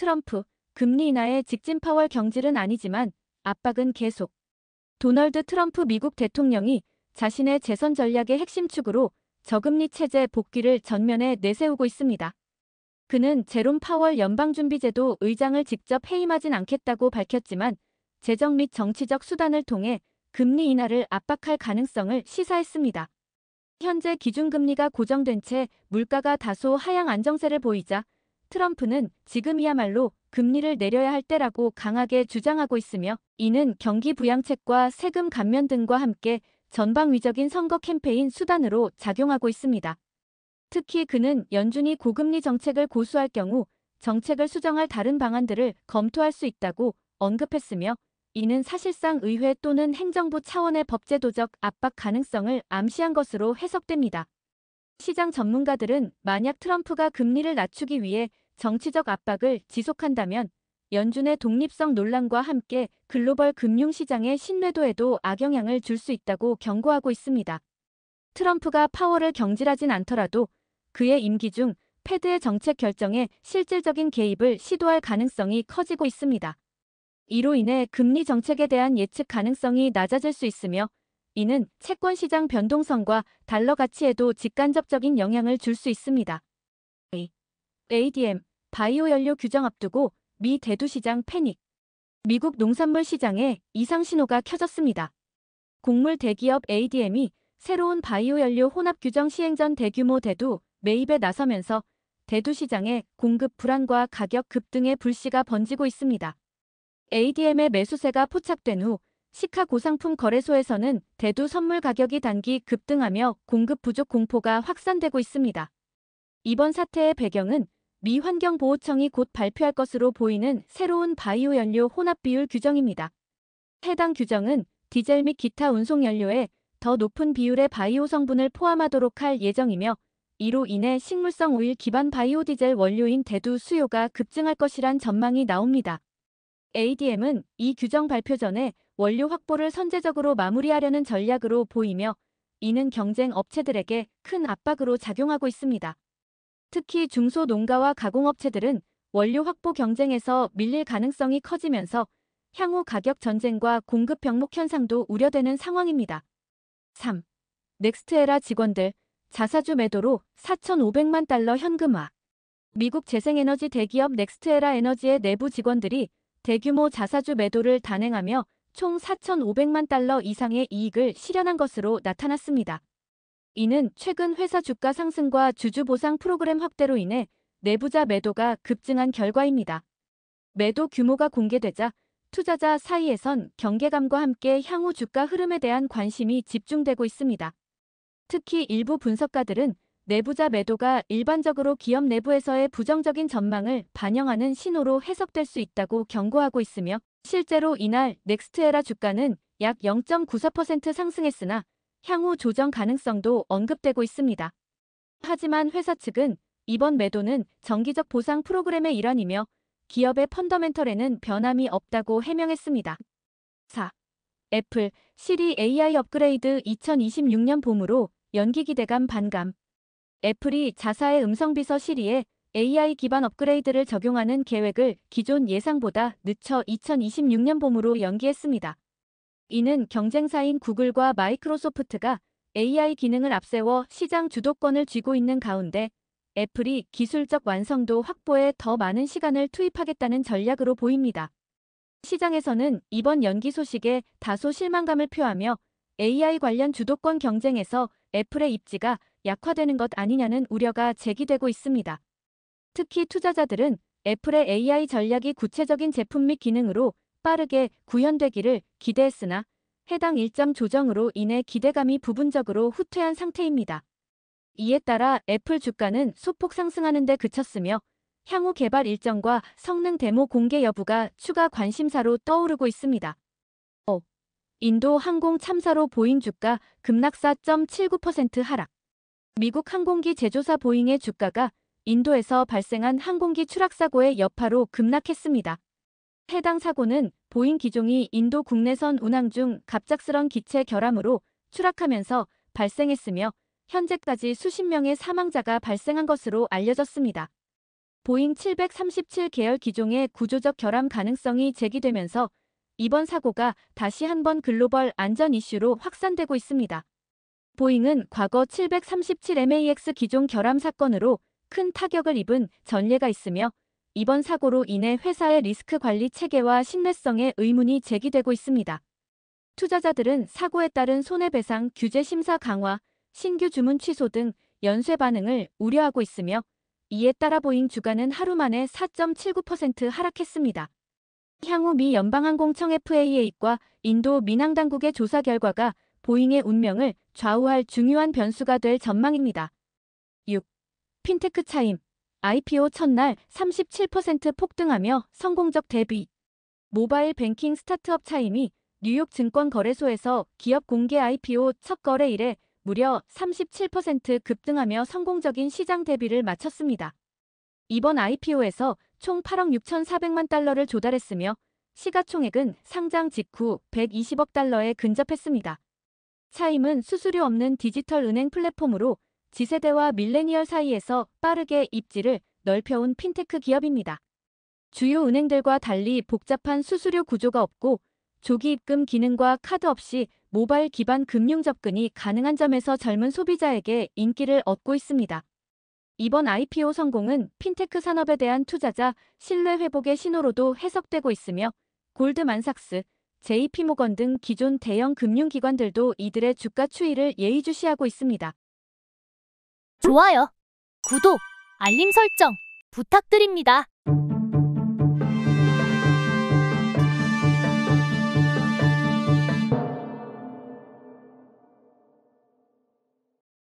트럼프, 금리 인하의 직진 파월 경질은 아니지만 압박은 계속. 도널드 트럼프 미국 대통령이 자신의 재선 전략의 핵심 축으로 저금리 체제 복귀를 전면에 내세우고 있습니다. 그는 제롬 파월 연방준비제도 의장을 직접 해임하진 않겠다고 밝혔지만 재정 및 정치적 수단을 통해 금리 인하를 압박할 가능성을 시사했습니다. 현재 기준금리가 고정된 채 물가가 다소 하향 안정세를 보이자 트럼프는 지금이야말로 금리를 내려야 할 때라고 강하게 주장하고 있으며, 이는 경기 부양책과 세금 감면 등과 함께 전방위적인 선거 캠페인 수단으로 작용하고 있습니다. 특히 그는 연준이 고금리 정책을 고수할 경우 정책을 수정할 다른 방안들을 검토할 수 있다고 언급했으며, 이는 사실상 의회 또는 행정부 차원의 법제도적 압박 가능성을 암시한 것으로 해석됩니다. 시장 전문가들은 만약 트럼프가 금리를 낮추기 위해 정치적 압박을 지속한다면 연준의 독립성 논란과 함께 글로벌 금융시장의 신뢰도에도 악영향을 줄 수 있다고 경고하고 있습니다. 트럼프가 파월을 경질하진 않더라도 그의 임기 중 패드의 정책 결정에 실질적인 개입을 시도할 가능성이 커지고 있습니다. 이로 인해 금리 정책에 대한 예측 가능성이 낮아질 수 있으며, 이는 채권 시장 변동성과 달러 가치에도 직간접적인 영향을 줄 수 있습니다. ADM, 바이오 연료 규정 앞두고 미 대두 시장 패닉. 미국 농산물 시장에 이상 신호가 켜졌습니다. 곡물 대기업 ADM이 새로운 바이오 연료 혼합 규정 시행 전 대규모 대두 매입에 나서면서 대두 시장에 공급 불안과 가격 급등의 불씨가 번지고 있습니다. ADM의 매수세가 포착된 후 시카고 상품 거래소에서는 대두 선물 가격이 단기 급등하며 공급 부족 공포가 확산되고 있습니다. 이번 사태의 배경은 미 환경보호청이 곧 발표할 것으로 보이는 새로운 바이오 연료 혼합 비율 규정입니다. 해당 규정은 디젤 및 기타 운송 연료에 더 높은 비율의 바이오 성분을 포함하도록 할 예정이며, 이로 인해 식물성 오일 기반 바이오 디젤 원료인 대두 수요가 급증할 것이란 전망이 나옵니다. ADM은 이 규정 발표 전에 원료 확보를 선제적으로 마무리하려는 전략으로 보이며, 이는 경쟁 업체들에게 큰 압박으로 작용하고 있습니다. 특히 중소농가와 가공업체들은 원료 확보 경쟁에서 밀릴 가능성이 커지면서 향후 가격 전쟁과 공급 병목 현상도 우려되는 상황입니다. 3. 넥스트에라 직원들 자사주 매도로 4,500만 달러 현금화. 미국 재생에너지 대기업 넥스트에라 에너지의 내부 직원들이 대규모 자사주 매도를 단행하며 총 4,500만 달러 이상의 이익을 실현한 것으로 나타났습니다. 이는 최근 회사 주가 상승과 주주 보상 프로그램 확대로 인해 내부자 매도가 급증한 결과입니다. 매도 규모가 공개되자 투자자 사이에선 경계감과 함께 향후 주가 흐름에 대한 관심이 집중되고 있습니다. 특히 일부 분석가들은 내부자 매도가 일반적으로 기업 내부에서의 부정적인 전망을 반영하는 신호로 해석될 수 있다고 경고하고 있으며, 실제로 이날 넥스트에라 주가는 약 0.94% 상승했으나 향후 조정 가능성도 언급되고 있습니다. 하지만 회사 측은 이번 매도는 정기적 보상 프로그램의 일환이며 기업의 펀더멘털에는 변함이 없다고 해명했습니다. 4. 애플, 시리 AI 업그레이드 2026년 봄으로 연기 기대감 반감. 애플이 자사의 음성비서 시리에 AI 기반 업그레이드를 적용하는 계획을 기존 예상보다 늦춰 2026년 봄으로 연기했습니다. 이는 경쟁사인 구글과 마이크로소프트가 AI 기능을 앞세워 시장 주도권을 쥐고 있는 가운데 애플이 기술적 완성도 확보에 더 많은 시간을 투입하겠다는 전략으로 보입니다. 시장에서는 이번 연기 소식에 다소 실망감을 표하며 AI 관련 주도권 경쟁에서 애플의 입지가 약화되는 것 아니냐는 우려가 제기되고 있습니다. 특히 투자자들은 애플의 AI 전략이 구체적인 제품 및 기능으로 빠르게 구현되기를 기대했으나 해당 일정 조정으로 인해 기대감이 부분적으로 후퇴한 상태입니다. 이에 따라 애플 주가는 소폭 상승하는 데 그쳤으며 향후 개발 일정과 성능 데모 공개 여부가 추가 관심사로 떠오르고 있습니다. 인도 항공 참사로 보잉 주가 급락 4.79% 하락. 미국 항공기 제조사 보잉의 주가가 인도에서 발생한 항공기 추락 사고의 여파로 급락했습니다. 해당 사고는 보잉 기종이 인도 국내선 운항 중 갑작스런 기체 결함으로 추락하면서 발생했으며 현재까지 수십 명의 사망자가 발생한 것으로 알려졌습니다. 보잉 737 계열 기종의 구조적 결함 가능성이 제기되면서 이번 사고가 다시 한번 글로벌 안전 이슈로 확산되고 있습니다. 보잉은 과거 737MAX 기종 결함 사건으로 큰 타격을 입은 전례가 있으며 이번 사고로 인해 회사의 리스크 관리 체계와 신뢰성에 의문이 제기되고 있습니다. 투자자들은 사고에 따른 손해배상 규제 심사 강화, 신규 주문 취소 등 연쇄 반응을 우려하고 있으며 이에 따라 보잉 주가는 하루 만에 4.79% 하락했습니다. 향후 미 연방항공청 FAA과 인도 민항당국의 조사 결과가 보잉의 운명을 좌우할 중요한 변수가 될 전망입니다. 6. 핀테크 차임. IPO 첫날 37% 폭등하며 성공적 데뷔. 모바일 뱅킹 스타트업 차임이 뉴욕 증권거래소에서 기업 공개 IPO 첫 거래일에 무려 37% 급등하며 성공적인 시장 데뷔를 마쳤습니다. 이번 IPO에서 총 8억 6,400만 달러를 조달했으며 시가총액은 상장 직후 120억 달러에 근접했습니다. 차임은 수수료 없는 디지털 은행 플랫폼으로 지세대와 밀레니얼 사이에서 빠르게 입지를 넓혀온 핀테크 기업입니다. 주요 은행들과 달리 복잡한 수수료 구조가 없고 조기 입금 기능과 카드 없이 모바일 기반 금융 접근이 가능한 점에서 젊은 소비자에게 인기를 얻고 있습니다. 이번 IPO 성공은 핀테크 산업에 대한 투자자 신뢰 회복의 신호로도 해석되고 있으며 골드만삭스, JP모건 등 기존 대형 금융기관들도 이들의 주가 추이를 예의주시하고 있습니다. 좋아요, 구독, 알림 설정 부탁드립니다.